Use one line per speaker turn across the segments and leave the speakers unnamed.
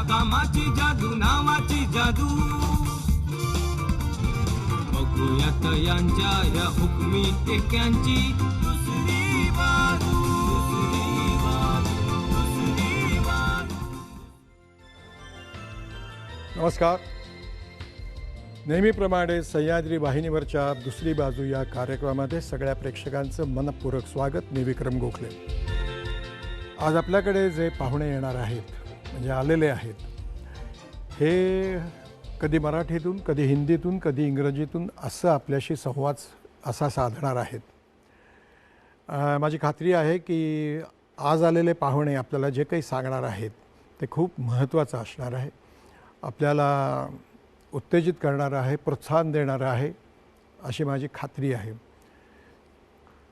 कामाची जादू नावाची जादू बघूयात यांच्या या हुकमी टेक्यांची दुसरी बाजू दुसरी बाजू दुसरी बाजू.
नमस्कार. नेहमीप्रमाणे सह्याद्री वाहिनीवरच्या दुसरी बाजू या कार्यक्रमामध्ये सगळ्या प्रेक्षकांचं मनपूर्वक स्वागत. मी विक्रम गोखले. आज आपल्याकडे जे पाहुणे येणार आहेत म्हणजे आलेले आहेत, हे कधी मराठीतून, कधी हिंदीतून, कधी इंग्रजीतून असं आपल्याशी संवाद असा साधणार आहेत. माझी खात्री आहे की आज आलेले पाहुणे आपल्याला जे काही सांगणार आहेत ते खूप महत्त्वाचं असणार आहे, आपल्याला उत्तेजित करणारं आहे, प्रोत्साहन देणारं आहे अशी माझी खात्री आहे.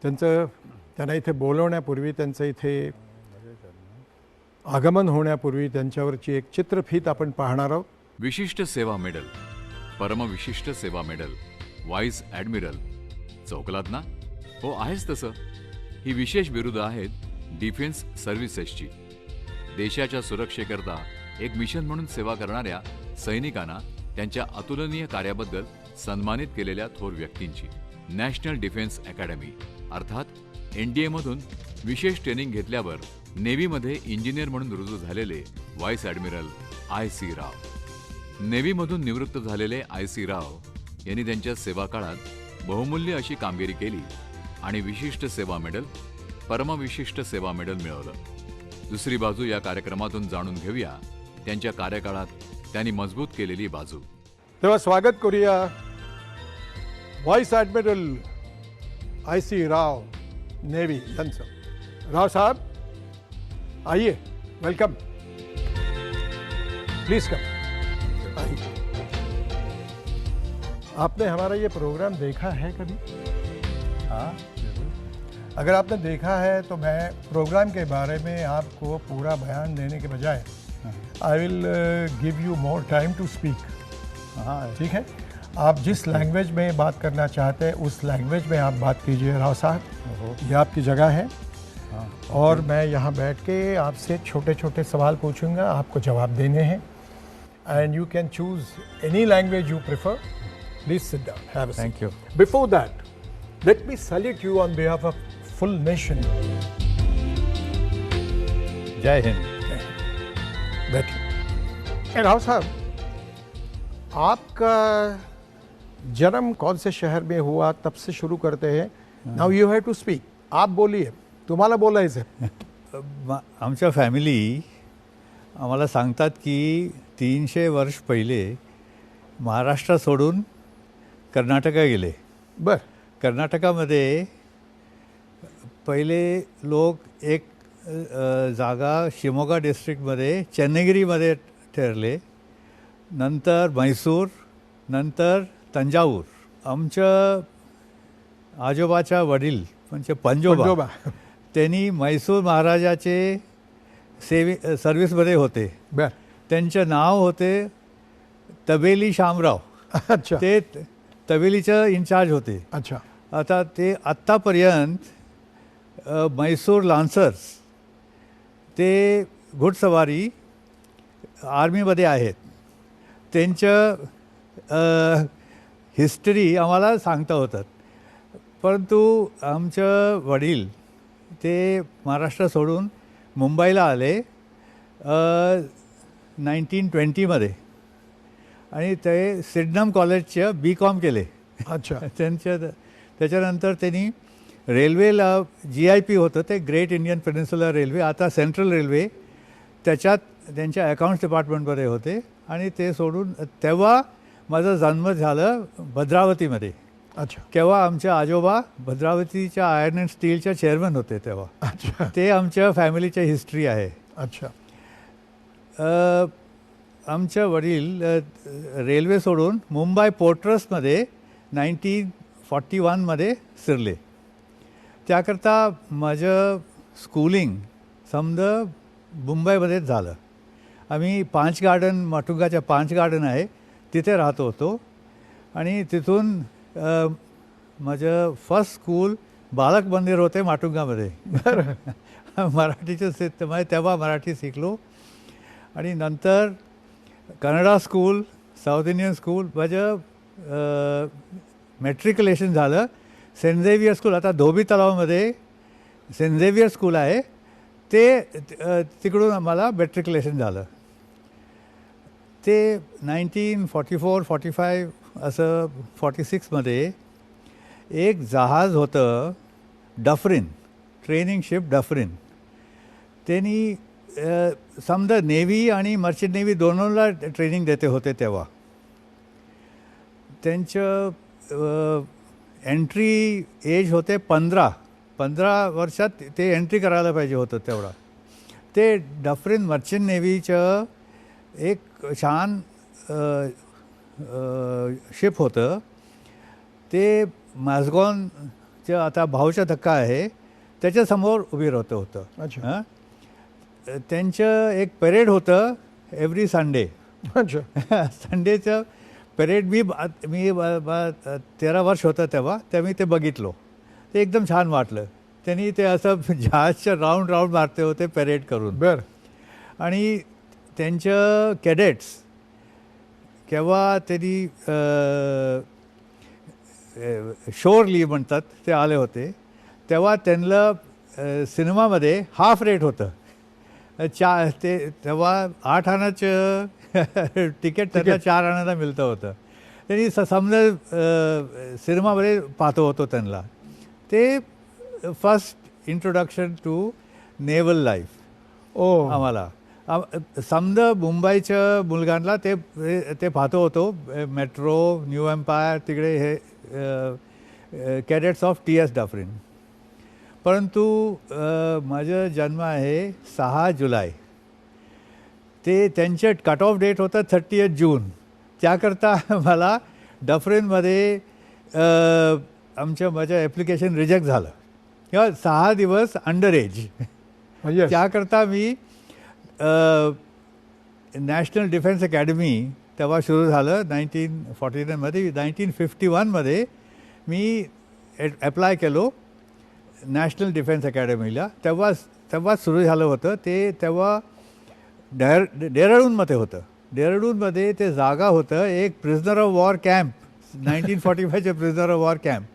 त्यांना इथे बोलवण्यापूर्वी, त्यांचं इथे आगमन होण्यापूर्वी त्यांच्यावरची एक चित्रफीत आपण पाहणार आहोत.
विशिष्ट सेवा मेडल, परमविशिष्ट सेवा मेडल, व्हाईस ॲडमिरल. चौकलात ना? हो, आहेच तसं. ही विशेष बिरुदं आहेत डिफेन्स सर्व्हिसेसची. देशाच्या सुरक्षेकरता एक मिशन म्हणून सेवा करणाऱ्या सैनिकांना त्यांच्या अतुलनीय कार्याबद्दल सन्मानित केलेल्या थोर व्यक्तींची. नॅशनल डिफेन्स अकॅडमी अर्थात NDAमधून विशेष ट्रेनिंग घेतल्यावर नेव्हीमध्ये इंजिनियर म्हणून रुजू झालेले व्हाईस ॲडमिरल IC राव. नेव्हीमधून निवृत्त झालेले IC राव यांनी त्यांच्या सेवा काळात बहुमूल्य अशी कामगिरी केली आणि विशिष्ट सेवा मेडल, परमविशिष्ट सेवा मेडल मिळवलं. दुसरी बाजू या कार्यक्रमातून जाणून घेऊया त्यांच्या कार्यकाळात त्यांनी मजबूत केलेली बाजू.
तेव्हा स्वागत करूया व्हाईस ॲडमिरल IC राव, नेव्ही यांचं. राव साहब, आइए, वेलकम, प्लीज कम. आपने हमारा ये प्रोग्राम देखा है कभी? हाँ, अगर आपने देखा है तो मैं प्रोग्राम के बारे में आपको पूरा बयान देने के बजाय I will give you more time to speak. हाँ, ठीक है. आप जिस लैंग्वेज में बात करना चाहते हैं उस लैंग्वेज में आप बात कीजिए. राव साहब, ये आपकी जगह है. हाँ, और मैं यहाँ बैठ के आपसे छोटे छोटे सवाल पूछूंगा, आपको जवाब देने हैं. And you can choose any language you prefer. Please sit down, have a seat.
Thank you.
Before that, let me salute you on behalf of full nation.
Jai Hind.
बैठिए. राव साहब, आपका जन्म कौन से शहर में हुआ, तब से शुरू करते हैं. Now you have to speak. आप बोलिए, तुम्हाला बोलायचं.
आमच्या फॅमिली आम्हाला सांगतात की 300 वर्ष पहिले महाराष्ट्र सोडून कर्नाटका गेले.
बर.
कर्नाटकामध्ये पहिले लोक एक जागा शिमोगा डिस्ट्रिक्टमध्ये चेन्नगिरीमध्ये ठरले, नंतर मैसूर, नंतर तंजाऊर. आमच्या आजोबाच्या वडील म्हणजे पंजोबा, त्यांनी मैसूर महाराजाचे सर्व्हिसमध्ये होते.
बर.
त्यांचे नाव होते तबेली शामराव.
अच्छा.
ते तबेलीचं इन्चार्ज होते.
अच्छा.
आता ते आत्तापर्यंत मैसूर लान्सर्स ते घोडसवारी आर्मीमध्ये आहेत. त्यांचं हिस्ट्री आम्हाला सांगता होतात. परंतु आमचं वडील ते महाराष्ट्र सोडून मुंबईला आले 1920मध्ये आणि ते सिडनम कॉलेजचं BCom केले.
अच्छा.
त्याच्यानंतर त्यांनी रेल्वेला GIP होतं, ते ग्रेट इंडियन पेनिन्सुलर रेल्वे, आता सेंट्रल रेल्वे, त्याच्यात त्यांच्या अकाउंट्स डिपार्टमेंटमध्ये होते. आणि ते सोडून तेव्हा माझा जन्म झालं भद्रावतीमध्ये.
अच्छा.
तेव्हा आमचे आजोबा भद्रावतीच्या आयर्न अँड स्टीलच्या चेअरमन होते तेव्हा.
अच्छा.
ते आमच्या फॅमिलीची हिस्ट्री आहे.
अच्छा.
आमच्या वडील रेल्वे सोडून मुंबई पोर्ट ट्रस्टमध्ये 1941मध्ये शिरले. त्याकरता माझं स्कूलिंग समजा मुंबईमध्येच झालं. आम्ही पांच गार्डन, माटुंगाच्या पांच गार्डन आहे तिथे राहतो होतो. आणि तिथून माझं फर्स्ट स्कूल बालक मंदिर होते माटुंगामध्ये. मराठीचं तेव्हा मराठी शिकलो. आणि नंतर Kannada school, south Indian school, माझं मॅट्रिक्युलेशन झालं सेंट झेवियर स्कूल. आता धोबी तलावमध्ये सेंट झेवियर स्कूल आहे, ते तिकडून आम्हाला मॅट्रिक्युलेशन झालं. ते 1944-45 असं 46मध्ये एक जहाज होतं डफरिन, ट्रेनिंग शिप डफरिन. त्यांनी समजा नेव्ही आणि मर्चंट नेव्ही दोनोंना ट्रेनिंग देते होते तेव्हा. त्यांचं एंट्री एज होते 15 वर्षात ते एंट्री करायला पाहिजे होतं तेवढा. ते डफरिन मर्चंट नेव्हीचं एक छान शिप होतं. ते माझगॉनचं आता भाऊचा धक्का आहे त्याच्यासमोर उभी राहतं होतं.
अच्छा.
त्यांचं एक परेड होतं एव्हरी संडे.
अच्छा.
संडेचं परेड मी 13 वर्ष होतं तेव्हा मी ते बघितलो. ते एकदम छान वाटलं. त्यांनी ते असं जहाजचं राऊंड मारते होते परेड करून.
बरं.
आणि त्यांचं कॅडेट्स केव्हा त्यांनी शोर ली म्हणतात ते आले होते तेव्हा त्यांना सिनेमामध्ये हाफ रेट होतं. तेव्हा 8 आण्याचं तिकीट त्यांना 4 आण्याला मिळतं होतं. त्यांनी समजा सिनेमामध्ये पाहतो होतो त्यांना. ते first introduction to naval life आम्हाला. समजा मुंबईच्या मुलगांना ते पाहतो होतो मेट्रो, न्यू एम्पायर, तिकडे हे कॅडेट्स ऑफ TS डफरिन. परंतु माझा जन्म आहे 6 जुलै. ते त्यांचं कट ऑफ डेट होतं 30 जून. त्याकरता मला डफरिनमध्ये माझं ॲप्लिकेशन रिजेक्ट झालं किंवा 6 दिवस अंडर एज. त्याकरता मी नॅशनल डिफेन्स अकॅडमी तेव्हा सुरू झालं 1949मध्ये. 1951मध्ये मी ॲप्लाय केलो नॅशनल डिफेन्स अकॅडमीला. तेव्हा सुरू झालं होतं ते. तेव्हा डेहराडूनमध्ये होतं. डेहराडूनमध्ये ते जागा होतं एक प्रिझनर ऑफ वॉर कॅम्प, 1945चे प्रिझनर ऑफ वॉर कॅम्प.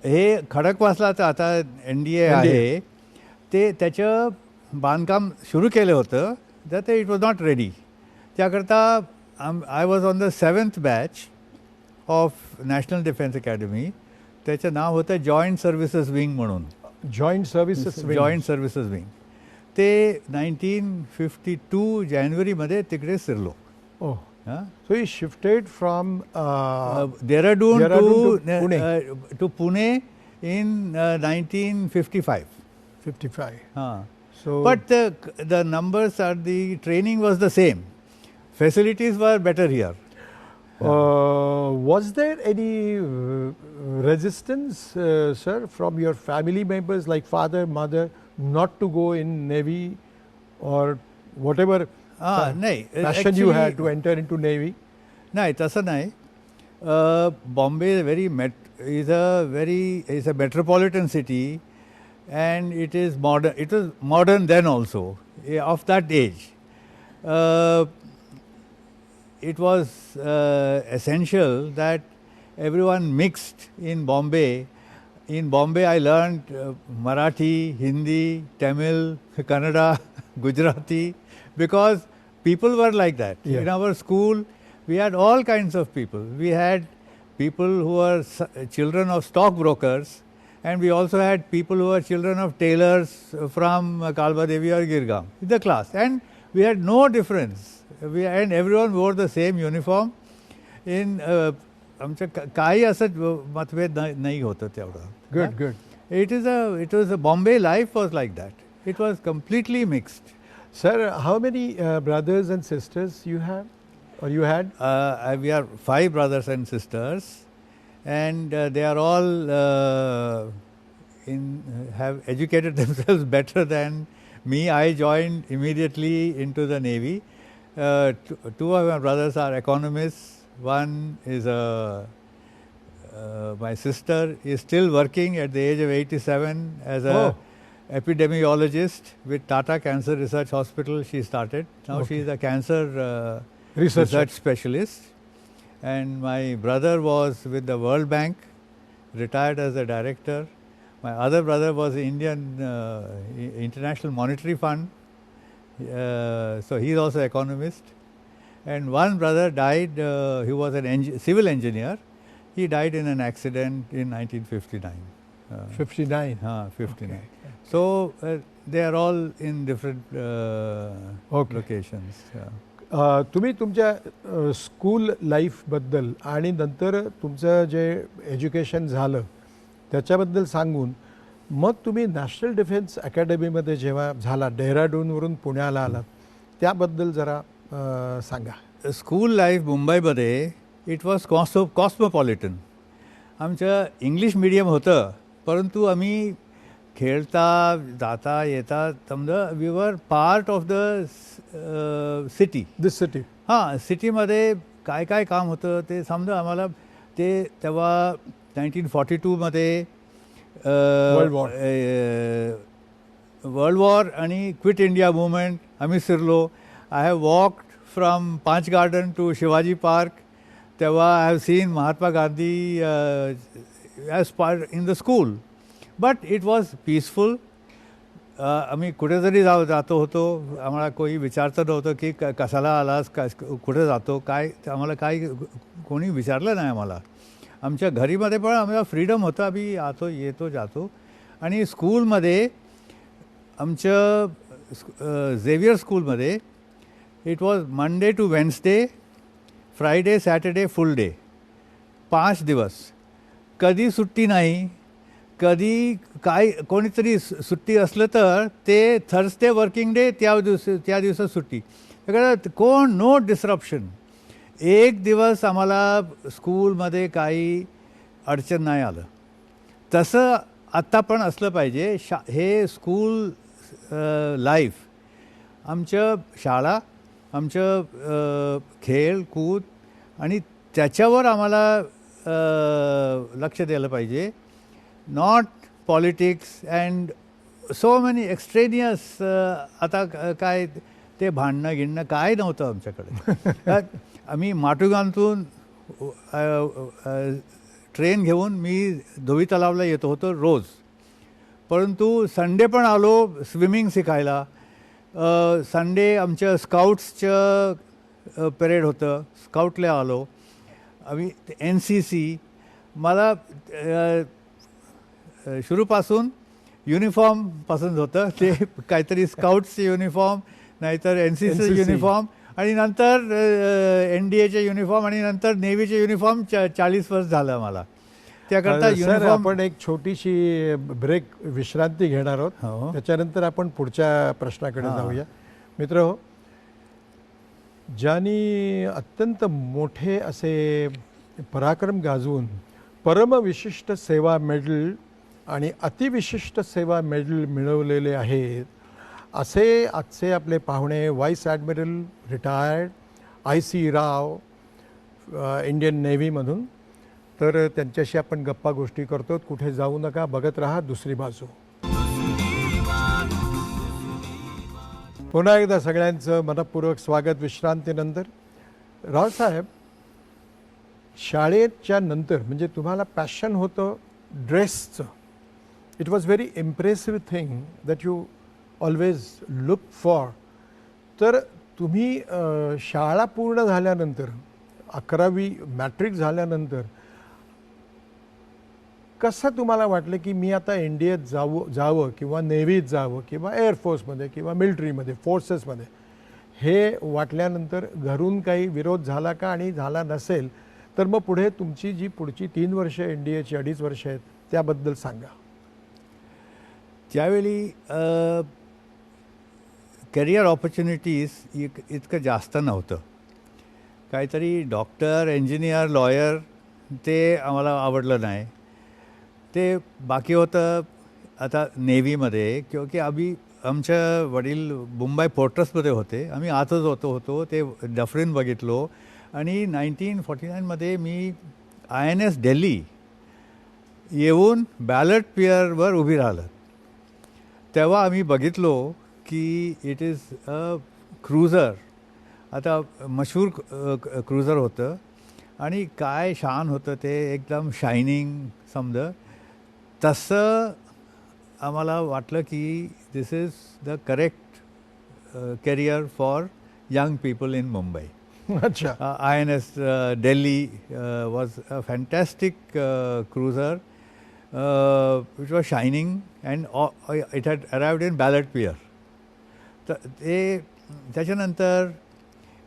हे खडकवासलाचं आता NDA आहे ते त्याचं बांधकाम सुरू केलं होतं. तर इट वॉज नॉट रेडी. त्याकरता I was on the 7th batch of national defence academy. त्याचं नाव होतं जॉईंट सर्व्हिसेस विंग म्हणून.
Joint services wing.
ते 1952 जानेवारीमध्ये तिकडे शिरलो.
So he shifted from
Dehradun to Pune in 1955.
55.
So, but the numbers the training was the same. Facilities were better here.
Was there any resistance, sir, from your family members like father, mother, not to go in Navy or whatever passion you had to enter into Navy?
नाही, तसं नाही. Bombay is a metropolitan city and it is modern. It was modern then also, of that age. It was essential that everyone mixed in Bombay. In Bombay, I learned Marathi, Hindi, Tamil, Kannada, Gujarati, because people were like that.
Yeah.
In our school, we had all kinds of people. We had people who were children of stockbrokers, and we also had people who were children of tailors from Kalbadevi or Girgaon in the class. And we had no difference. And everyone wore the same uniform. In आमचं काही असं मतभेद नाही होतं तेवढं.
Good.
It was a Bombay life was like that. It was completely mixed.
Sir, how many brothers and sisters you have or you had?
We are 5 brothers and sisters, and they are all have educated themselves better than me. I joined immediately into the Navy. 2 of my brothers are economists. One is my sister is still working at the age of 87 as a epidemiologist with Tata Cancer Research Hospital. She started. Now
Okay.
she is a cancer
Researcher.
research specialist. And my brother was with the World Bank, retired as a director. My other brother was Indian International Monetary Fund. So he is also economist. And one brother died, he was an civil engineer. He died in an accident in 1959.
59.
59. So they are all in different
Okay.
locations.
तुम्ही तुमच्या school लाईफबद्दल आणि नंतर तुमचं जे education झालं त्याच्याबद्दल सांगून मग तुम्ही नॅशनल डिफेन्स अकॅडमीमध्ये जेव्हा झाला, डेहराडूनवरून पुण्याला आलात, त्याबद्दल जरा सांगा.
स्कूल लाईफ मुंबईमध्ये इट वॉज कॉस्मोपॉलिटन. आमचं इंग्लिश मीडियम होतं, परंतु आम्ही खेळता जाता येता समजा we were part of the city.
This city.
हां, सिटीमध्ये काय काय काम होतं ते समजा आम्हाला ते तेव्हा 1942मध्ये वर्ल्ड वॉर आणि क्विट इंडिया मुवमेंट आम्ही शिरलो. आय हॅव वॉक्ड फ्रॉम पांच गार्डन टू शिवाजी पार्क. तेव्हा I have seen Mahatma Gandhi as part in the school. But it was peaceful. आम्ही कुठे जरी जातो होतो, आम्हाला कोणी विचारतं नव्हतं की कशाला आलास, कुठे जातो, काय, आम्हाला काय कोणी विचारलं नाही आम्हाला. आमच्या घरीमध्ये पण आम्हाला फ्रीडम होतं, आम्ही येतो जातो. आणि स्कूलमध्ये आमच्या झेवियर स्कूलमध्ये it was Monday to Wednesday, Friday Saturday full day, 5 दिवस. कधी सुट्टी नाही. कधी काय कोणीतरी सुट्टी असलं तर ते थर्सडे वर्किंग डे, त्या दिवसात सुट्टी. कोण, नो डिस्रप्शन. एक दिवस आम्हाला स्कूलमध्ये काही अडचण नाही आलं. तसं आत्ता पण असलं पाहिजे. हे स्कूल लाईफ, आमचं शाळा, आमचं खेळ कूद आणि त्याच्यावर आम्हाला लक्ष द्यायला पाहिजे. Not politics and so many extraneous. आता काय ते भांडणं गिणणं काय नव्हतं आमच्याकडे. आम्ही माटुंगातून ट्रेन घेऊन मी धोबी तलावला येतो होतो रोज. परंतु संडे पण आलो स्विमिंग शिकायला. संडे आमच्या स्काउट्सचं परेड होतं, स्काउटला आलो आम्ही. NCC. मला सुरूपासून युनिफॉर्म पसंत होतं. ते काहीतरी स्काउट्सचे युनिफॉर्म, नाहीतर NCC युनिफॉर्म, आणि नंतर NDAचे युनिफॉर्म, आणि नंतर नेव्हीचे युनिफॉर्म. 40 वर्ष झालं मला त्याकरता युनिफॉर्म.
आपण एक छोटीशी ब्रेक, विश्रांती घेणार आहोत. त्याच्यानंतर आपण पुढच्या प्रश्नाकडे जाऊया. मित्र हो, ज्यांनी अत्यंत मोठे असे पराक्रम गाजवून परमविशिष्ट सेवा मेडल आणि अतिविशिष्ट सेवा मेडल मिळवलेले आहेत, असे आजचे आपले पाहुणे व्हाईस ॲडमिरल रिटायर्ड IC राव, इंडियन नेव्हीमधून. तर त्यांच्याशी आपण गप्पा गोष्टी करतो. कुठे जाऊ नका, बघत राहा दुसरी बाजू. पुन्हा एकदा सगळ्यांचं मनपूर्वक स्वागत विश्रांतीनंतर. रावसाहेब, शाळेच्या नंतर म्हणजे तुम्हाला पॅशन होतं ड्रेसचं. It was very impressive thing that you always look for. तर तुम्ही शाळा पूर्ण झाल्यानंतर 11वी मॅट्रिक झाल्यानंतर कसं तुम्हाला वाटलं की मी आता इंडियात जावं किंवा नेव्हीत जावं किंवा एअरफोर्समध्ये किंवा मिलिटरीमध्ये, फोर्सेसमध्ये, हे वाटल्यानंतर घरून काही विरोध झाला का? आणि झाला नसेल तर मग पुढे तुमची जी पुढची 3 वर्ष NDAची 2.5 वर्ष आहेत त्याबद्दल सांगा.
त्यावेळी करिअर ऑपॉर्च्युनिटीज इतकं जास्त नव्हतं. काहीतरी डॉक्टर, इंजिनियर, लॉयर ते आम्हाला आवडलं नाही. ते बाकी होतं आता नेव्हीमध्ये, क्योंकि आमच्या वडील मुंबई फोर्ट्रसमध्ये होते. आम्ही आतच होतो. ते डफरीन बघितलो. आणि 1949मध्ये मी INS दिल्ली येऊन बॅलट पेअरवर उभी राहिलं. तेव्हा आम्ही बघितलो की इट इज अ क्रुझर. आता मशहूर क्रुझर होतं आणि काय शान होतं ते, एकदम शायनिंग समजा. तसं आम्हाला वाटलं की this is the correct career for young people in Mumbai.
अच्छा.
INS Delhi was a fantastic cruiser which was shining, and it had arrived in Ballard Pier. तर ते त्याच्यानंतर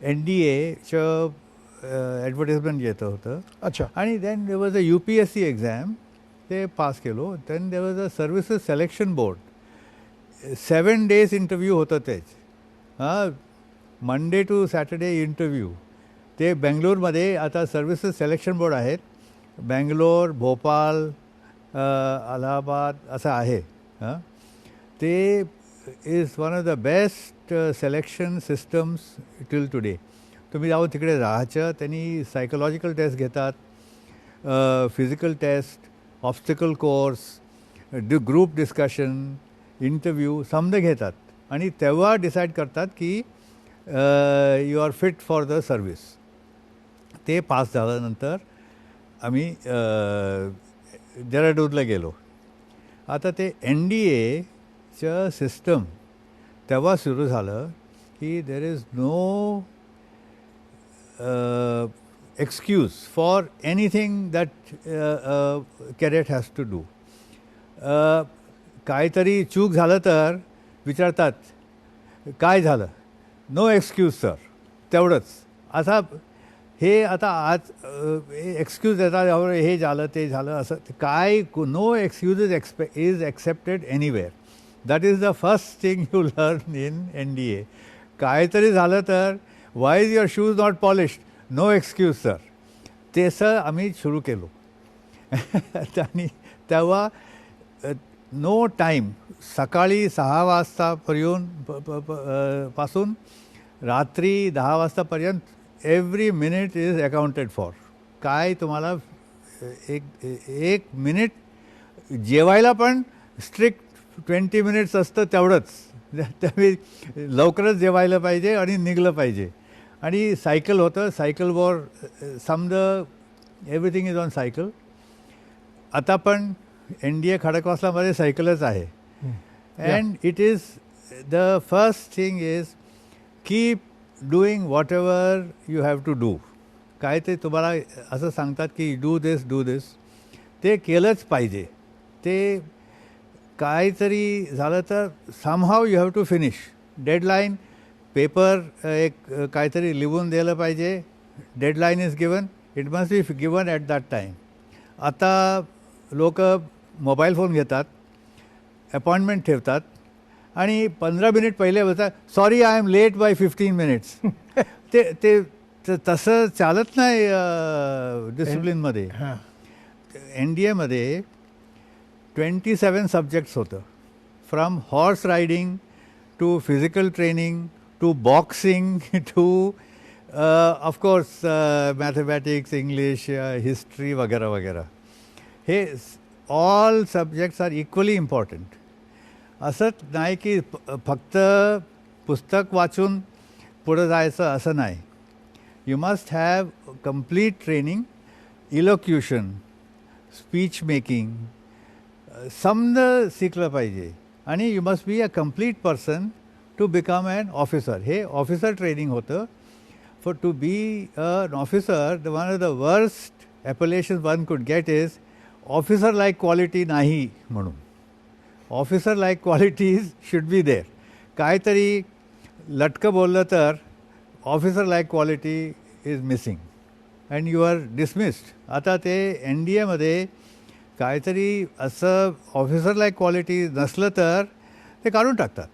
NDAचं ॲडव्हर्टिजमेंट येतं होतं.
अच्छा.
आणि then there was a UPSC exam, ते pass केलो. Then there was a services selection board. 7 days interview होतं तेच. हां, मंडे टू सॅटर्डे इंटरव्ह्यू. ते बेंगलोरमध्ये आता सर्व्हिसेस सिलेक्शन बोर्ड आहेत. बेंगलोर, भोपाळ, अलाहाबाद असं आहे. हां, ते is one of the best selection systems till today. तुम्ही जाऊन तिकडे राहायचं. त्यांनी सायकोलॉजिकल टेस्ट घेतात, physical test, obstacle course, group discussion, interview समजा घेतात आणि तेव्हा डिसाईड करतात की you are fit for the service. ते पास झाल्यानंतर आम्ही देहराडूनला गेलो. आता ते NDAचं सिस्टम तेव्हा सुरू झालं की there is no excuse for anything that cadet has to do. काहीतरी चूक झालं तर विचारतात काय झालं, नो एक्सक्यूज सर, तेवढंच. असा हे आता आज एक्सक्यूज देतात, हे झालं ते झालं असं काय. No excuse is accepted anywhere. That is the first thing you learn in NDA. काहीतरी झालं तर why is your shoes not polished, no excuse sir. तसं आम्ही सुरू केलो. आणि तेव्हा नो टाईम, सकाळी 6 वाजतापर्यंत पासून रात्री 10 वाजतापर्यंत every minute is accounted for. काय तुम्हाला एक मिनिट जेवायला पण स्ट्रिक्ट 20 minutes असतं तेवढंच. त्यावेळी लवकरच जेवायला पाहिजे आणि निघलं पाहिजे. आणि सायकल होतं, सायकलवर समजा एव्हरीथिंग इज ऑन सायकल. आता पण NDA खडकवासलामध्ये सायकलच आहे. And it is the first thing is keep doing whatever you have to do. काय ते तुम्हाला असं सांगतात की डू दिस, ते केलंच पाहिजे. ते काहीतरी झालं तर somehow you have to finish. Deadline, paper एक काहीतरी लिहून द्यायला पाहिजे. Deadline is given, it must be given at that time. आता लोक मोबाईल फोन घेतात, अपॉइंटमेंट ठेवतात आणि 15 मिनिट पहिले बोलतात sorry I am late by 15 minutes. ते तसं चालत नाही डिसिप्लिनमध्ये. NDAमध्ये 27 सब्जेक्ट्स होतं. From horse riding to physical training to boxing to of course mathematics, English, history वगैरे वगैरे. हे all subjects are equally important. असंच नाही की फक्त पुस्तक वाचून पुढं जायचं असं नाही. You must have complete training, elocution, speech making समजा शिकलं पाहिजे. आणि you must be a complete person to become an officer. हे ऑफिसर ट्रेनिंग होतं. For to be an officer, one of the worst appellation one could get is officer like quality नाही म्हणून. Officer like qualities should be there. काहीतरी लटकं बोललं तर officer like quality is missing and you are dismissed. आता ते NDAमध्ये काहीतरी असं ऑफिसर लाईक क्वालिटी नसलं तर ते काढून टाकतात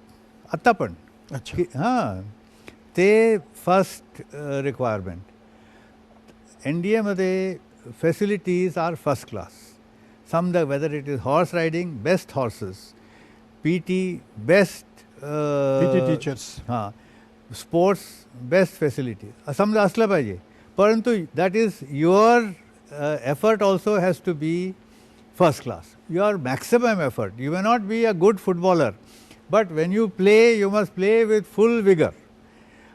आत्ता पण.
अच्छा.
हां, ते फर्स्ट रिक्वायरमेंट. NDAमध्ये फॅसिलिटीज आर फर्स्ट क्लास. समजा whether it is horse riding, best horses, PT best,
PT teachers,
हां, स्पोर्ट्स बेस्ट फॅसिलिटी समजा असलं पाहिजे. परंतु that is your effort also has to be first class. Your maximum effort. You may not be a good footballer, but when you play you must play with full vigour.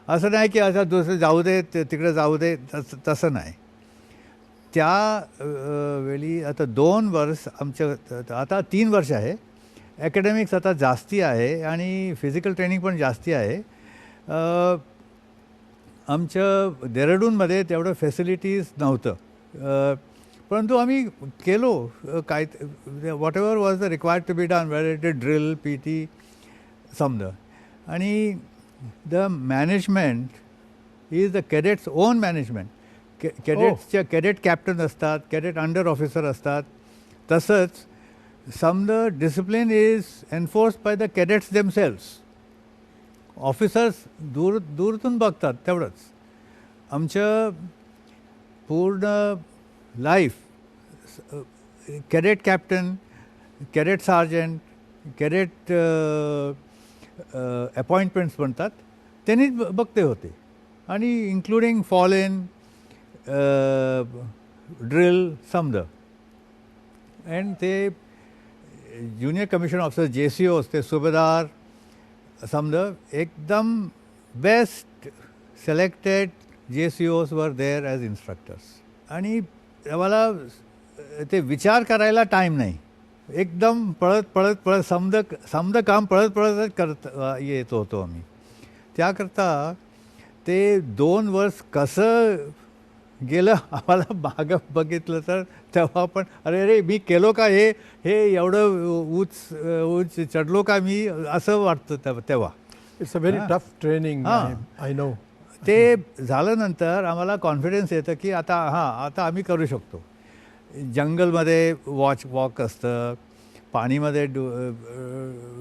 असं नाही की आता दुसरं जाऊ दे तिकडे जाऊ दे तसं नाही. त्या वेळी आता 2 वर्ष आमच्या आता 3 वर्ष आहे. ॲकॅडमिक्स आता जास्ती आहे आणि फिजिकल ट्रेनिंग पण जास्ती आहे. आमच्या देहराडूनमध्ये तेवढं फॅसिलिटीज नव्हतं. परंतु आम्ही केलो काय whatever was the required to be done whether it drill P T समजा. आणि the management is the cadets own management. कॅडेट्सच्या कॅडेट कॅप्टन असतात, कॅडेट अंडर ऑफिसर असतात. तसंच some the discipline is enforced by the cadets themselves. Officers दूरतून बघतात तेवढंच. आमचं पूर्ण life cadet captain, cadet sergeant, cadet appointments म्हणतात त्यांनीच बघते होते. आणि इन्क्लुडिंग फॉलेन ड्रिल समजा. अँड ते ज्युनियर कमिशन ऑफिसर JCOs ते सुभेदार समजा एकदम best selected JCOs were there as instructors. आणि आम्हाला ते विचार करायला टाईम नाही. एकदम पळत समजा काम पळत करत येत होतो आम्ही. त्याकरता ते 2 वर्ष कसं गेलं आम्हाला मागं बघितलं तर तेव्हा पण अरे मी केलो का हे एवढं उंच चढलो का मी असं वाटतं तेव्हा.
It's a very tough training. I know.
ते झाल्यानंतर आम्हाला कॉन्फिडन्स येतं की आता आम्ही करू शकतो. जंगलमध्ये वॉक असतं, पाणीमध्ये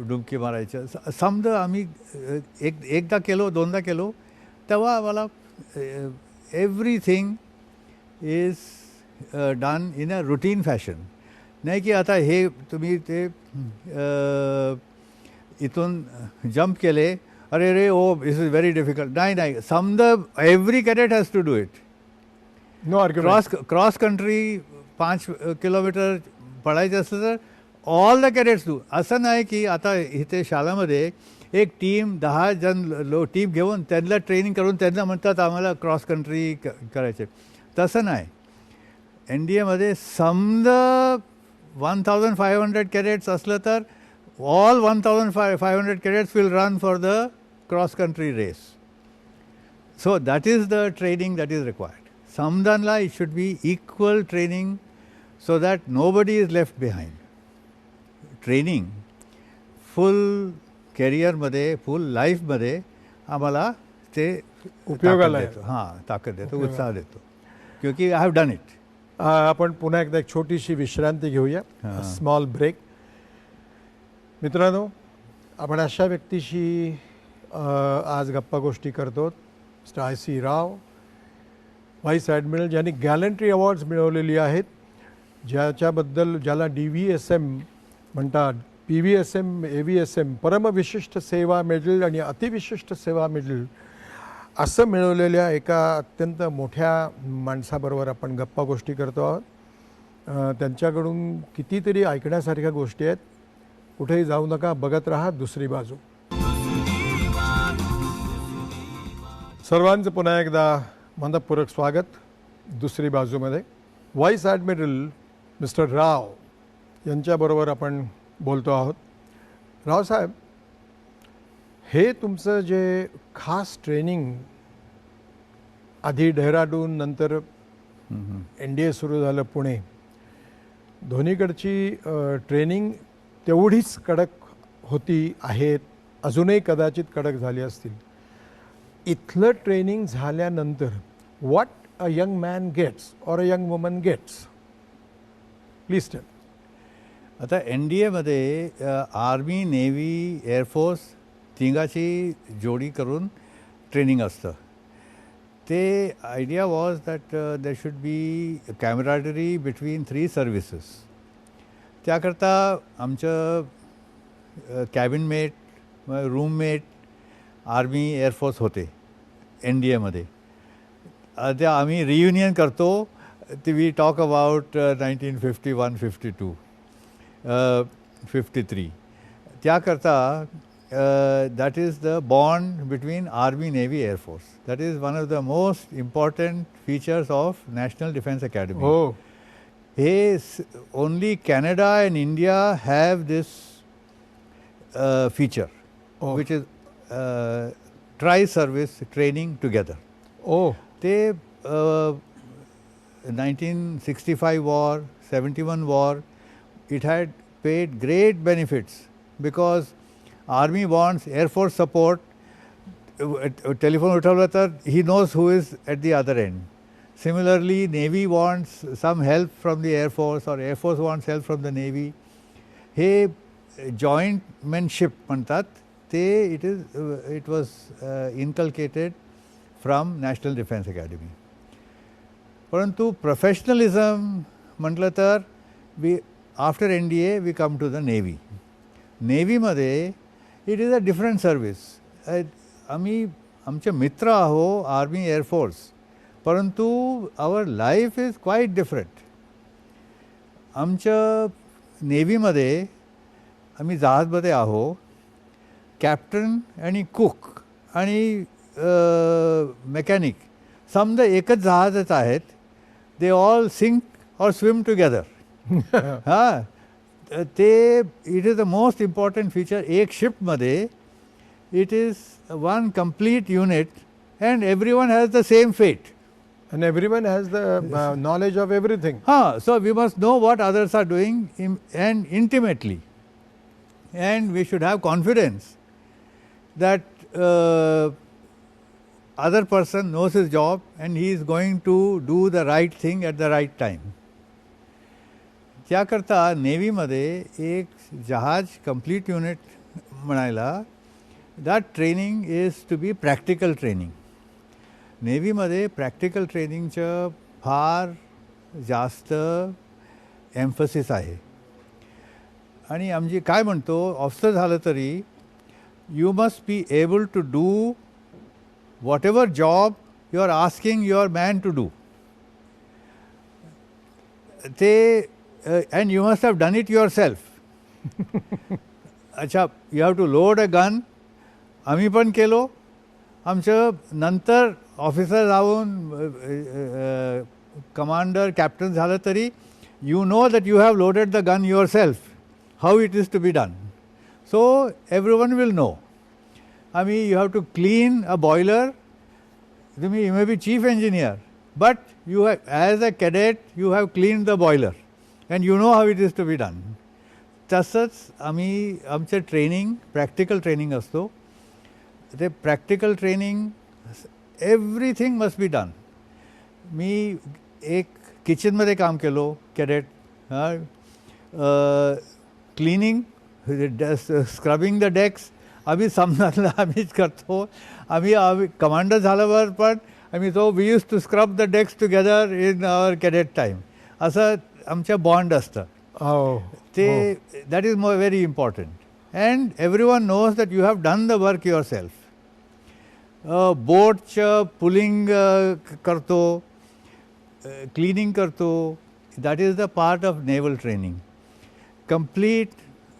डुबकी मारायचं समजा. आम्ही एकदा केलो 2दा केलो तेव्हा आम्हाला everything is done in a routine fashion. नाही की आता हे तुम्ही ते इथून जंप केले अरे दिस इज व्हेरी डिफिकल्ट. नाही समजा every cadet has to do it.
No argument.
Cross country 5 kilometre पळायचं असलं तर ऑल द कॅडेट्स डू. असं नाही की आता इथे शाळेमध्ये एक टीम 10 जण टीम घेऊन त्यांना ट्रेनिंग करून त्यांना म्हणतात आम्हाला क्रॉस कंट्री करायचे. तसं नाही. NDAमध्ये समजा 1500 कॅडेट्स असलं तर all 1500 cadets will run for the cross country race. So that is the training that is required. समजांना it should be equal training so that nobody is left behind. Training full कॅरियरमध्ये full लाईफमध्ये आम्हाला ते
उपयोगाला
देतो. ताकद देतो, उत्साह देतो. क्योंकि आय हॅव डन इट.
आपण पुन्हा एकदा एक छोटीशी विश्रांती घेऊया. Small break. मित्रांनो, आपण अशा व्यक्तीशी आज गप्पा गोष्टी करतो. Mister IC Rao, vice admiral, ज्यांनी गॅलंट्री अवॉर्ड्स मिळवलेली आहेत, ज्याच्याबद्दल ज्याला DVSM म्हणतात, PVSM, AVSM, परमविशिष्ट सेवा मेडल आणि अतिविशिष्ट सेवा मेडल असं मिळवलेल्या एका अत्यंत मोठ्या माणसाबरोबर आपण गप्पा गोष्टी करतो आहोत. त्यांच्याकडून कितीतरी ऐकण्यासारख्या गोष्टी आहेत. कुठेही जाऊ नका, बघत राहा दुसरी बाजू. सर्वांचं पुन्हा एकदा मनपूर्वक स्वागत दुसरी बाजूमध्ये. व्हाईस ॲडमिरल मिस्टर राव यांच्याबरोबर आपण बोलतो आहोत. रावसाहेब, हे तुमचं जे खास ट्रेनिंग आधी डेहराडून नंतर NDA सुरू झालं पुणे, दोन्हीकडची ट्रेनिंग तेवढीच कडक होती आहेत, अजूनही कदाचित कडक झाली असतील. इथलं ट्रेनिंग झाल्यानंतर what a young man gets or a young woman gets, please tell.
आता NDAमध्ये आर्मी, नेव्ही, एअरफोर्स तिघाची जोडी करून ट्रेनिंग असतं. ते idea was that there should be camaraderie between 3 services. त्याकरता आमचं कॅबिनमेट, रूममेट आर्मी, एअरफोर्स होते NDAमध्ये. त्या आम्ही रियुनियन करतो. We talk about 1951, 52, 53. त्याकरता that is the bond between Army, Navy, Air Force. That is one of the most important features of National Defence Academy.
Oh,
Only Canada and India have this feature,
Oh.
which is tri-service training together.
oh,
They 1965 war, 71 war, it had paid great benefits because Army wants Air Force support. Telephone उठवला तर he knows who is at the other end. Similarly, Navy wants some help from the Air Force or Air Force wants help from the Navy. हे jointmanship म्हणतात ते it was inculcated from National Defence Academy. परंतु professionalism म्हटलं तर after NDA we come to the Navy. Navy मध्ये it is a different service. आम्ही आमचे मित्र आहो Army, Air Force, परंतु our life is quite different. आमच्या नेव्हीमध्ये आम्ही जहाजमध्ये आहो, कॅप्टन आणि कुक आणि मेकॅनिक समजा एकच जहाजच आहेत. दे ऑल सिंक और स्विम टुगेदर. हां, ते it is the most important feature. एक शिपमध्ये it is one complete unit and everyone has the same fate.
and everyone has the knowledge of everything.
So we must know what others are doing and intimately, and we should have confidence that other person knows his job and he is going to do the right thing at the right time. त्याकरता नेव्हीमध्ये एक जहाज complete unit म्हणायला that training is to be practical training. नेव्हीमध्ये practical ट्रेनिंगचं फार जास्त emphasis आहे. आणि आमची काय म्हणतो ऑफिसर झालं तरी you must be able to do whatever job you are asking your man to do. ते and you must have done it yourself. अच्छा, you have to load a gun. आम्ही पण केलो. आमचं नंतर officer जाऊन commander captain झालं तरी you know that you have loaded the gun yourself, how it is to be done. So everyone will know. आम्ही you have to clean a boiler. तुम्ही you may be chief engineer but you have as a cadet you have clean the boiler and you know how it is to be done. तसंच आम्ही आमचं training practical training असतो. ते practical training everything must be done. मी एक किचनमध्ये काम केलो cadet. Cleaning scrubbing the desk आम्ही समजायला आम्हीच करतो. आम्ही कमांडर झाल्यावर पण आम्ही we use to scrub the desk together in our cadet time. असं आमच्या बॉन्ड असतं. ते that is very important. And everyone knows that you have done the work yourself. बोटचं पुलिंग करतो, क्लिनिंग करतो. That is the part of naval training. Complete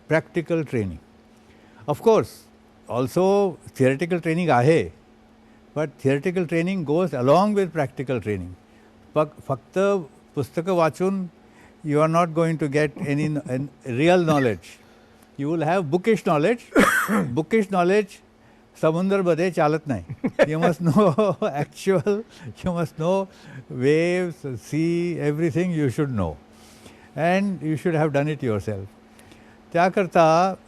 practical training. Of course also theoretical training आहे, but theoretical training goes along with practical training. फक्त पुस्तकं वाचून you are not going to get any real knowledge. You will have bookish knowledge. Bookish knowledge समुद्रमध्ये चालत नाही. You must know actual, you must know waves, sea, everything you should know. And you should have done it yourself. त्याकरता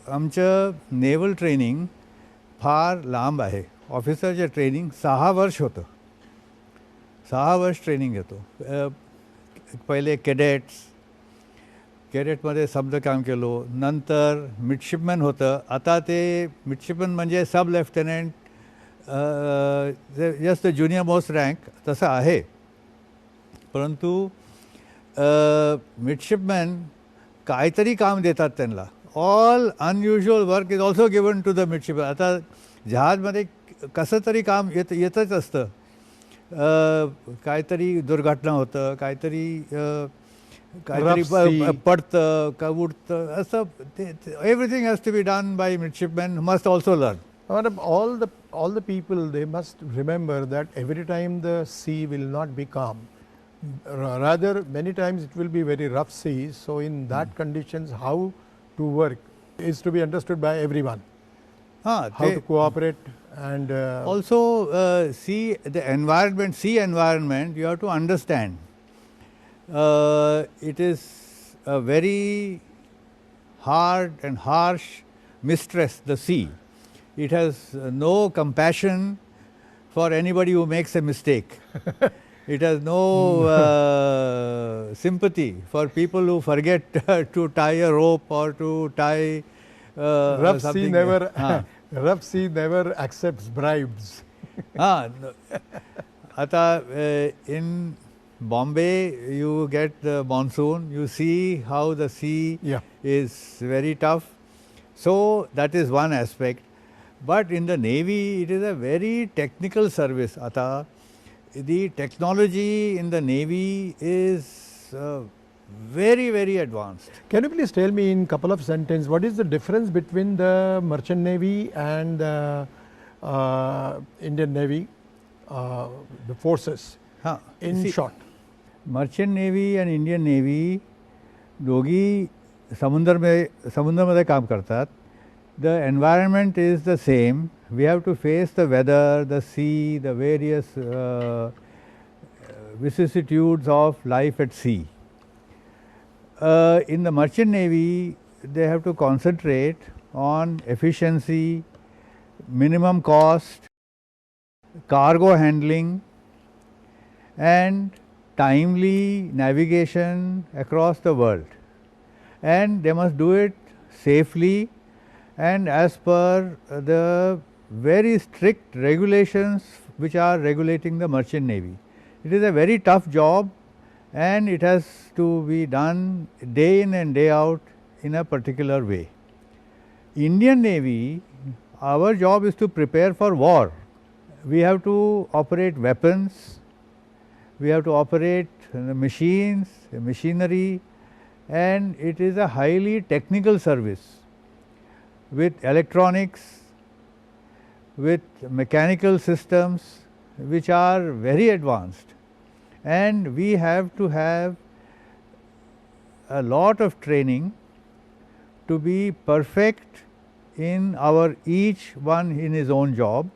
आमचं naval training फार लांब आहे. ऑफिसरचं training 6 वर्ष होतं. 6 वर्ष ट्रेनिंग घेतो. पहिले कॅडेटमध्ये समजा काम केलो. नंतर मिडशिपमॅन होतं. आता ते मिडशिपमॅन म्हणजे sub lieutenant, just the junior most rank तसं आहे. परंतु मिडशिपमॅन काहीतरी काम देतात त्यांना. All unusual work is also given to the midshipman. आता जहाजमध्ये कसं तरी काम येतच असतं. काहीतरी दुर्घटना होतं, काहीतरी काहीतरी
Rough sea.
पडतं का उडतं असं everything has to be done by midshipman must also learn.
Madam, all the people, they must remember that every time the sea will not be calm. Rather, many times it will be very rough sea. So in that conditions, how to work is to be understood by everyone. How to cooperate and
also see the environment, sea environment, you have to understand. It is a very hard and harsh mistress, the sea. It has no compassion for anybody who makes a mistake. It has no sympathy for people who forget to tie a rope or to tie
rough sea
something.
never rough sea never accepts bribes.
In Bombay, you get the monsoon, you see how the sea is very tough. So that is one aspect. But in the Navy, it is a very technical service. The technology in the Navy is very, very advanced.
Can you please tell me in couple of sentences what is the difference between the Merchant Navy and the Indian Navy, the forces, in short?
Merchant Navy and Indian Navy दोघी समुद्रामध्ये काम करतात. The environment is the same. We have to face the weather, the sea, the various vicissitudes of life at sea. In the Merchant Navy, they have to concentrate on efficiency, minimum cost, cargo handling, and timely navigation across the world. And they must do it safely and as per the very strict regulations which are regulating the Merchant Navy. It is a very tough job and it has to be done day in and day out in a particular way. Indian Navy, our job is to prepare for war. We have to operate weapons, we have to operate the machines, the machinery, and it is a highly technical service with electronics, with mechanical systems which are very advanced, and we have to have a lot of training to be perfect in our each one in his own job,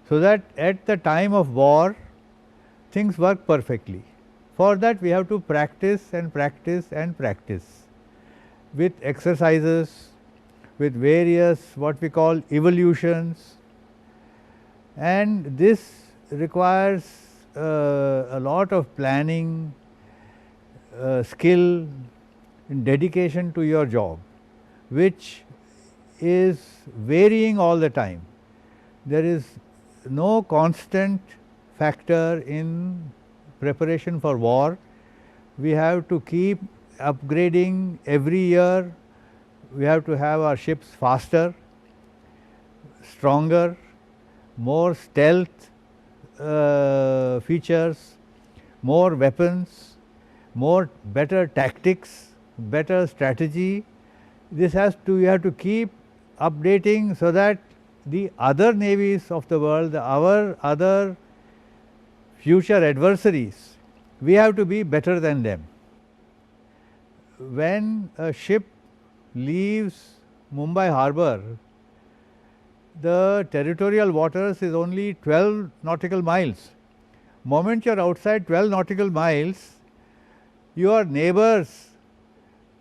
so that at the time of war things work perfectly. For that we have to practice and practice and practice with exercises, with various what we call evolutions, and this requires a lot of planning, skill, and dedication to your job, which is varying all the time. There is no constant factor in preparation for war. We have to keep upgrading every year. We have to have our ships faster, stronger, more stealth features, more weapons, better tactics, better strategy. This we have to keep updating so that the other navies of the world, our other future adversaries, we have to be better than them. When a ship leaves Mumbai Harbour, the territorial waters is only 12 nautical miles. Moment you are outside 12 nautical miles, your neighbors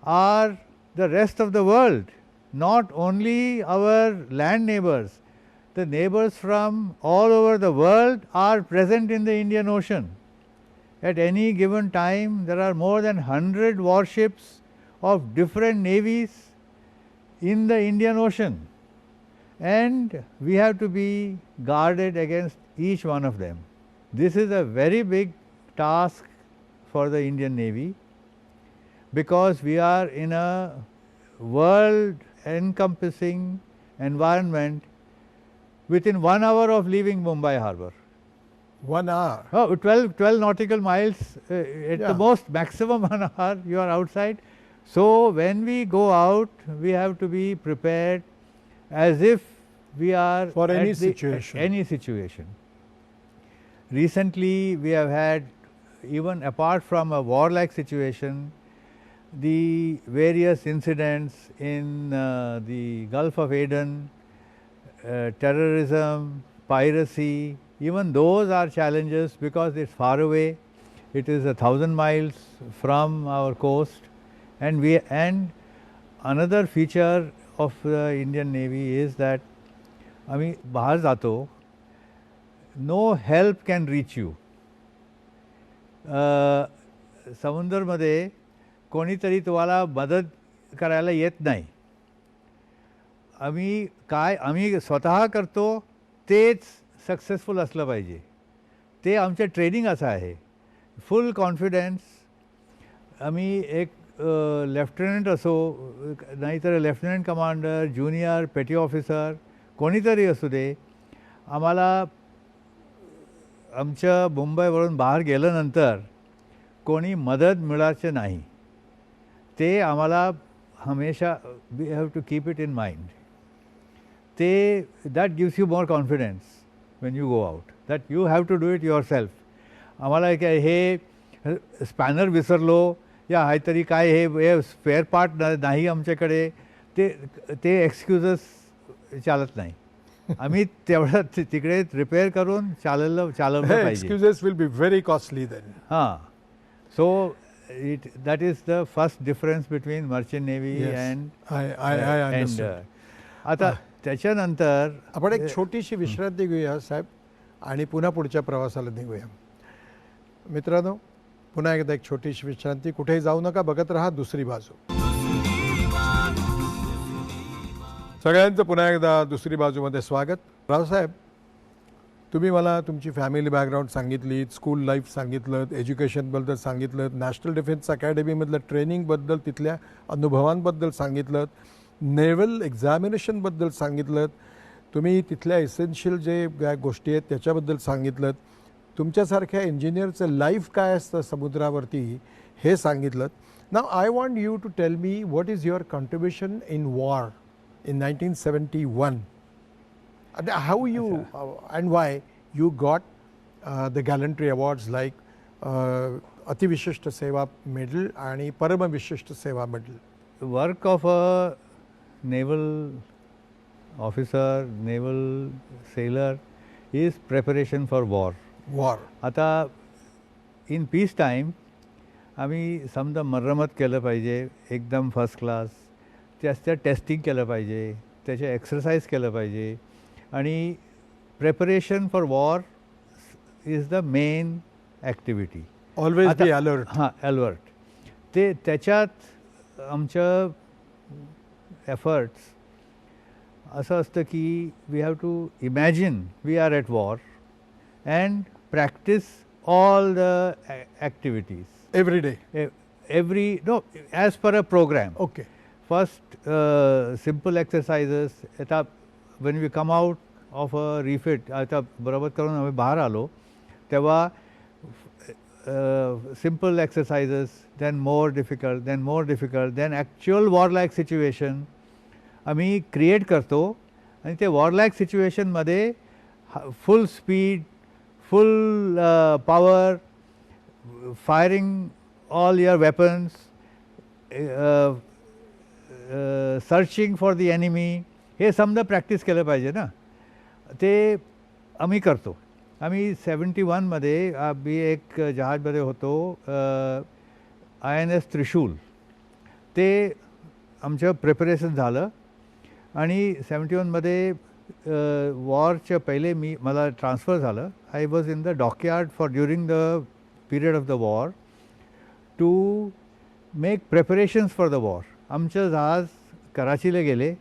are the rest of the world, not only our land neighbors. The neighbors from all over the world are present in the Indian Ocean. At any given time, there are more than 100 warships of different navies in the Indian Ocean, and we have to be guarded against each one of them. This is a very big task for the Indian Navy, because we are in a world encompassing environment within 1 hour of leaving Mumbai Harbour.
1 hour.
Oh, 12 nautical miles at
Yeah.
the most, maximum 1 hour you are outside. So, when we go out, we have to be prepared as if we are
For any
at
situation.
any situation. Recently, we have had, even apart from a warlike situation, the various incidents in the Gulf of Aden, terrorism, piracy, even those are challenges because it's far away. It is 1,000 miles from our coast, and another feature of the Indian Navy is that आम्ही बाहेर जातो, no help can reach you. समुद्रमध्ये कोणीतरी तुम्हाला मदत करायला येत नाही. आम्ही स्वतः करतो तेच सक्सेसफुल असलं पाहिजे. ते आमचं ट्रेनिंग असं आहे. फुल कॉन्फिडन्स. आम्ही एक लेफ्टनंट असो, नाहीतर लेफ्टनंट कमांडर, ज्युनियर पेटी ऑफिसर, कोणीतरी असू दे, आम्हाला आमच्या मुंबईवरून बाहेर गेल्यानंतर कोणी मदत मिळायचे नाही. ते आम्हाला हमेशा we have to keep it in mind. ते that gives you more confidence when you go out, that you have to do it yourself. आम्हाला काय हे स्पॅनर विसरलो या काहीतरी काय हे स्पेअर पार्ट नाही आमच्याकडे, ते एक्सक्युजेस चालत नाही. आम्ही तेवढं तिकडे रिपेअर करून चालवलं पाहिजे.
Excuses will be very costly then.
हां. So that is the first difference between merchant navy
Yes.
and
I understand.
आता त्याच्यानंतर
आपण एक छोटीशी विश्रांती घेऊया साहेब आणि पुन्हा पुढच्या प्रवासाला निघूया. मित्रांनो, पुन्हा एकदा एक छोटीशी विश्रांती. कुठेही जाऊ नका, बघत राहा दुसरी बाजू. सगळ्यांचं पुन्हा एकदा दुसरी बाजूमध्ये स्वागत. रावसाहेब, तुम्ही मला तुमची फॅमिली बॅकग्राऊंड सांगितली, स्कूल लाईफ सांगितलं, एज्युकेशनबद्दल सांगितलं, नॅशनल डिफेन्स अकॅडमीमधलं ट्रेनिंगबद्दल, तिथल्या अनुभवांबद्दल सांगितलं, नेव्हल एक्झामिनेशनबद्दल सांगितलं, तुम्ही तिथल्या इसेन्शियल जे गोष्टी आहेत त्याच्याबद्दल सांगितलं, तुमच्यासारख्या इंजिनियरचं लाईफ काय असतं समुद्रावरती हे सांगितलं. नाव I want you to tell me what is your contribution in war in 1971 and how you and why you got the gallantry awards like Ativishishta Seva Medal and Parama Vishishta Seva Medal.
The work of a naval officer, naval sailor is preparation for war. आता in peace time आम्ही समजा मर्रमत केलं पाहिजे एकदम first class. त्याचं testing केलं पाहिजे, त्याचे एक्सरसाइज केलं पाहिजे, आणि preparation for war is the main activity.
Always be alert.
हां, अलर्ट. ते त्याच्यात आमचं एफर्ट्स असं असतं की we have to imagine we are at war and practise all the activities
every day.
No, as per a programme.
Okay.
First, simple exercises. आता when we come out of a refit, आता बरोबर करून आम्ही बाहेर आलो तेव्हा simple exercises, then more difficult, then actual warlike situation आम्ही create करतो, आणि ते warlike सिच्युएशनमध्ये full speed, full power, firing all your weapons, searching for the enemy, हे समजा प्रॅक्टिस केलं पाहिजे ना. ते आम्ही करतो. आम्ही 71मध्ये आम्ही एक जहाजमध्ये होतो, INS त्रिशूल. ते आमचं प्रिपरेशन झालं, आणि 71मध्ये वॉरच्या पहिले मला ट्रान्सफर झालं. I was in the dockyard for during the period of the war to make preparations for the war. आमचं जहाज कराचीला गेले,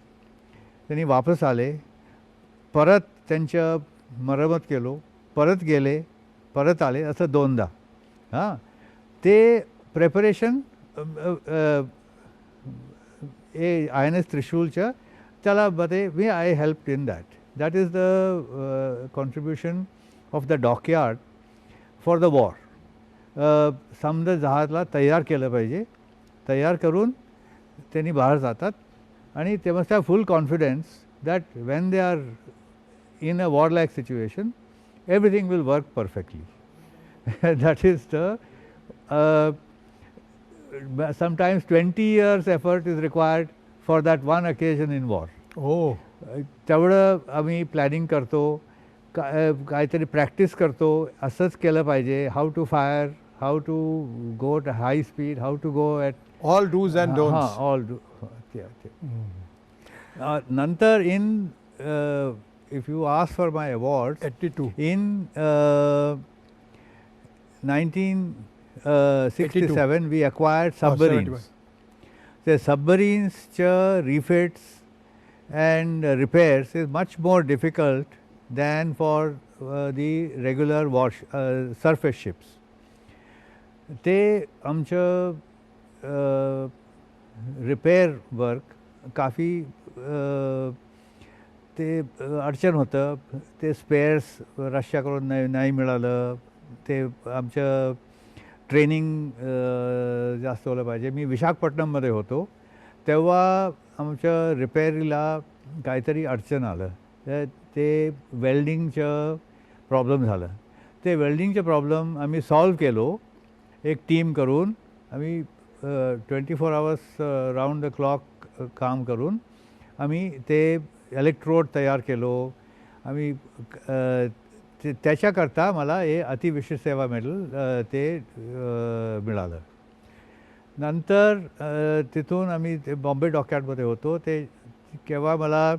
त्यांनी वापस आले, परत त्यांचं मरम्मत केलो, परत गेले, परत आले, असं 2दा. हां, ते प्रेपरेशन INS त्रिशूलच्या त्याला मध्ये I helped in that. That is the contribution of the dockyard for the war. समुद्र जहाजला तयार केलं पाहिजे. तयार करून त्यांनी बाहेर जातात आणि ते must have full confidence that when they are in a warlike situation, everything will work perfectly. That is the sometimes 20 years effort is required for that one occasion in war.
Oh,
तेवढं आम्ही planning करतो, काहीतरी practice करतो, असंच केलं पाहिजे, how to fire, how to go at high speed, how to go at
all do's and don'ts.
All do. नंतर in if you ask for my awards,
82.
in 1967 we acquired submarines. The submarines refits and repairs is much more difficult than for the regular surface ships. ते आमचं repair work काफ़ी ते अडचण होतं. ते spares रशियाकडून नाही मिळालं. ते आमचं ट्रेनिंग जास्त होलं पाहिजे. मी विशाखापट्टणममध्ये होतो तेव्हा आमच्या रिपेअरीला काहीतरी अडचण आलं. ते वेल्डिंगचं प्रॉब्लेम झालं. ते वेल्डिंगचं प्रॉब्लेम आम्ही सॉल्व केलो एक टीम करून. आम्ही 24 आवर्स राऊंड द क्लॉक काम करून आम्ही ते इलेक्ट्रोड तयार केलो आम्ही. त्याच्याकरता मला हे अतिविशिष्ट सेवा मेडल ते मिळालं. नंतर तिथून आम्ही ते बॉम्बे डॉकयार्डमध्ये होतो. ते केव्हा मला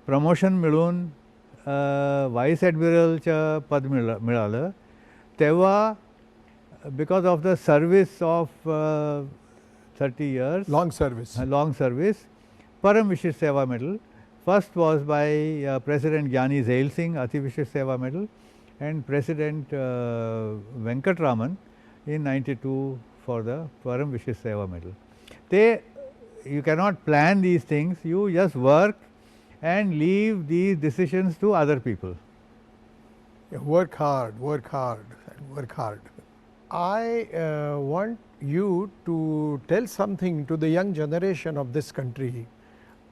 प्रमोशन मिळून व्हाईस ॲडमिरलचं पद मिळालं तेव्हा because of the service of 30 years,
Long service,
परम विशिष्ट सेवा medal. First was by President Gyani Zail Singh, Ati Vishish Seva Medal, and President Venkatraman in 92 for the Param Vishish Seva Medal. You cannot plan these things, you just work and leave these decisions to other people.
Yeah, work hard, and work hard. I want you to tell something to the young generation of this country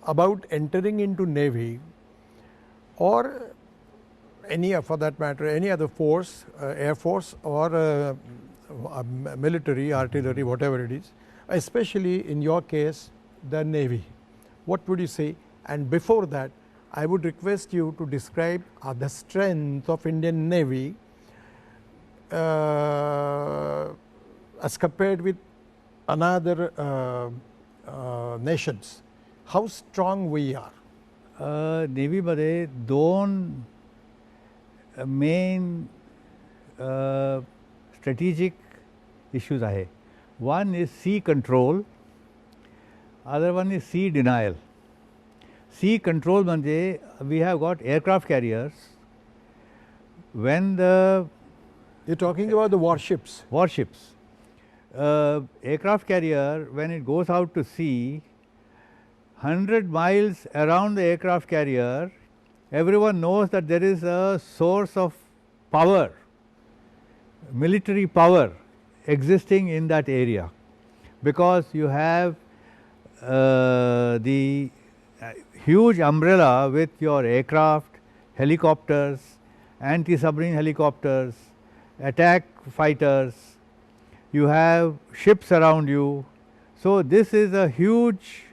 about entering into Navy or any, for that matter, any other force, Air Force or military, artillery, whatever it is, especially in your case, the Navy. What would you say? And before that, I would request you to describe the strength of Indian Navy as compared with another nations. How strong we are.
नेव्हीमध्ये दोन main strategic issues आहे. One is sea control, other one is sea denial. Sea control म्हणजे we have got aircraft carriers. When the
You're talking about the warships.
Aircraft carrier, when it goes out to sea, 100 miles around the aircraft carrier, everyone knows that there is a source of power, military power existing in that area, because you have the huge umbrella with your aircraft, helicopters, anti-submarine helicopters, attack fighters, you have ships around you. So this is a huge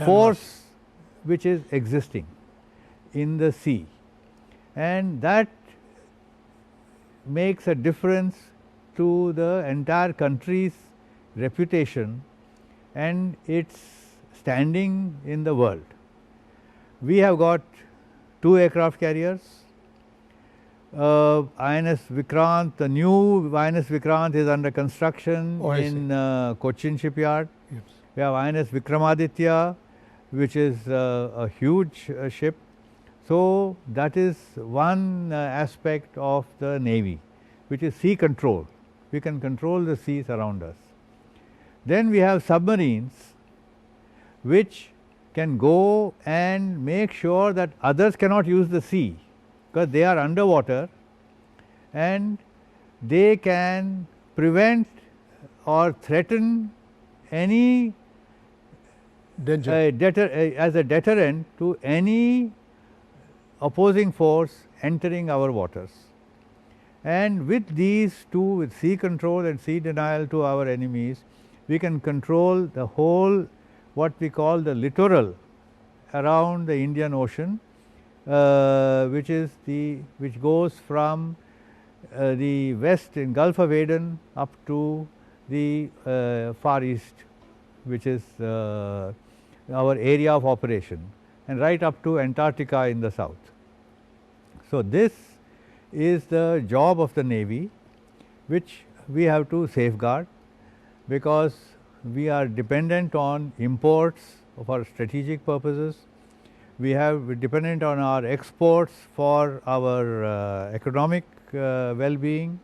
force which is existing in the sea, and that makes a difference to the entire country's reputation and its standing in the world. We have got 2 aircraft carriers. INS Vikrant, the new INS Vikrant is under construction in Cochin shipyard.
Yes.
We have INS Vikramaditya, which is a huge ship. So that is one aspect of the Navy, which is sea control. We can control the seas around us. Then we have submarines, which can go and make sure that others cannot use the sea, because they are underwater and they can prevent or threaten any
Danger.
as a deterrent to any opposing force entering our waters. And with these two, with sea control and sea denial to our enemies, we can control the whole what we call the littoral around the Indian Ocean, which goes from the west in Gulf of Aden up to the Far East, which is our area of operation, and right up to Antarctica in the south. So, this is the job of the Navy, which we have to safeguard, because we are dependent on imports for strategic purposes. We're dependent on our exports for our economic well-being.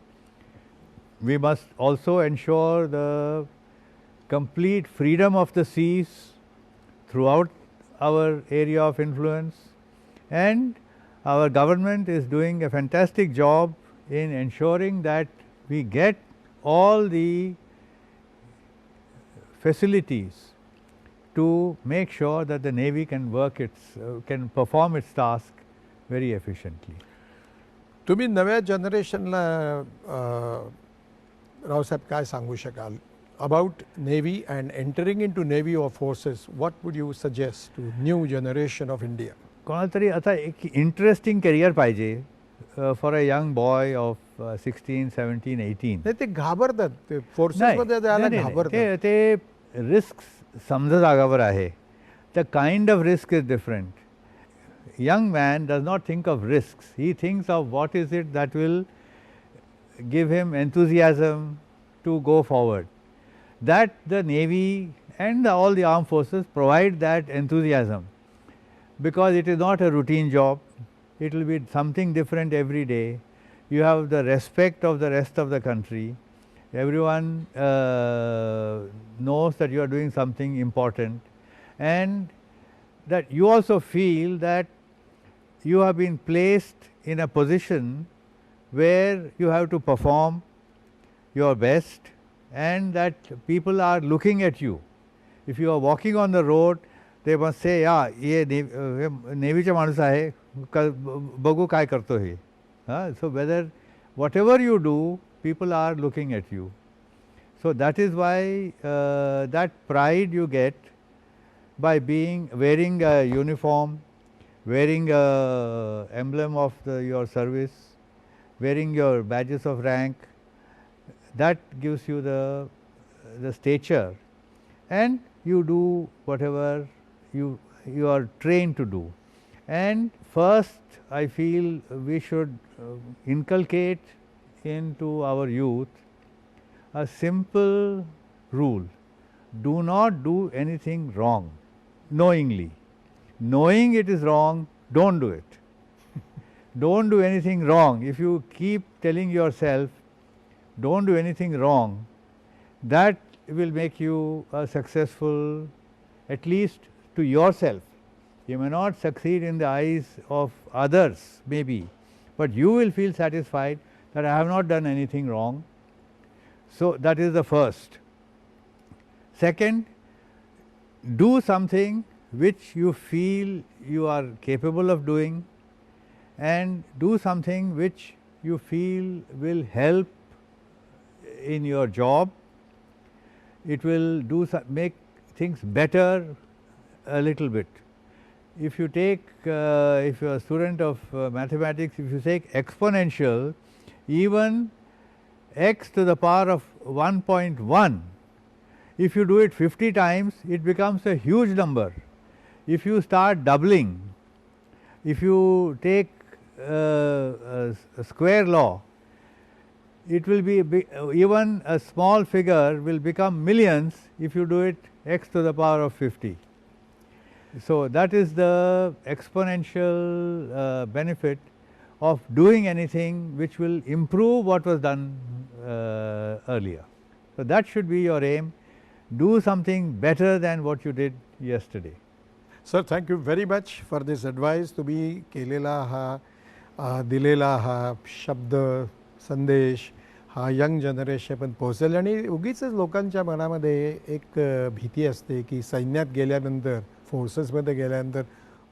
We must also ensure the complete freedom of the seas throughout our area of influence, and our government is doing a fantastic job in ensuring that we get all the facilities to make sure that the Navy can can perform its task very efficiently.
तुम्ही नव्या जनरेशनला रावसाहेब काय सांगू शकाल about Navy and entering into Navy or forces? What would you suggest to new generation of India?
कोणाला तरी आता एक इंटरेस्टिंग करिअर पाहिजे for a young boy of 16, 17, 18.
नाही ते घाबरतात, ते फोर्सेसमध्ये जायला घाबरतात.
ते रिस्क समजा जागावर आहे. The kind of risk is different. Young man does not think of risks, he thinks of what is it that will give him enthusiasm to go forward. That the Navy and all the armed forces provide that enthusiasm, because it is not a routine job, it will be something different every day. You have the respect of the rest of the country, everyone knows that you are doing something important, and that you also feel that you have been placed in a position where you have to perform your best, and that people are looking at you. If you are walking on the road, they must say, yeah, ये नेवीचा माणूस आहे, बघू काय करतो हे. So whatever you do, people are looking at you. So that is why that pride you get by wearing a uniform, wearing a emblem of your service, wearing your badges of rank, that gives you the stature, and you do whatever you are trained to do. And first, I feel we should inculcate into our youth a simple rule: do not do anything wrong knowingly. Knowing it is wrong, don't do it. Don't do anything wrong. If you keep telling yourself, don't do anything wrong, that will make you successful, at least to yourself. You may not succeed in the eyes of others, maybe, but you will feel satisfied that I have not done anything wrong. So that is the first. Second, do something which you feel you are capable of doing, and do something which you feel will help in your job. It will make things better a little bit. If you take, if you are a student of mathematics, if you take exponential, even x to the power of 1.1, if you do it 50 times, it becomes a huge number. If you start doubling, if you take a square law, it will be even a small figure will become millions if you do it x to the power of 50. So that is the exponential benefit of doing anything which will improve what was done earlier. So that should be your aim. Do something better than what you did yesterday.
Sir, thank you very much for this advice. तुम्ही केलेला हा दिलेला हा शब्द संदेश हा young जनरेशनपर्यंत पोहोचेल. आणि उगीच लोकांच्या मनामध्ये एक भीती असते की सैन्यात गेल्यानंतर, फोर्सेसमध्ये गेल्यानंतर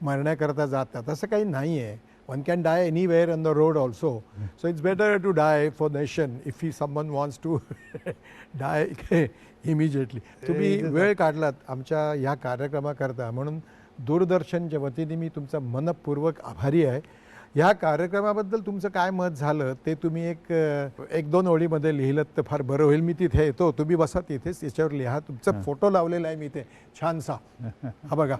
मरण्याकरता जातात. असं काही नाही आहे. One can die anywhere on the road also. So it's better to die for nation if he someone wants to die immediately. तुम्ही वेळ काढलात आमच्या ह्या कार्यक्रमाकरता, म्हणून दूरदर्शनच्या वतीने मी तुमचा मनपूर्वक आभारी आहे. ह्या कार्यक्रमाबद्दल तुमचं काय मत झालं ते तुम्ही एक दोन ओळीमध्ये लिहिलं तर फार बरं होईल. मी तिथे येतो, तुम्ही बसा तिथेच, याच्यावर लिहा. तुमचा फोटो लावलेला आहे मी इथे छानसा, हा बघा.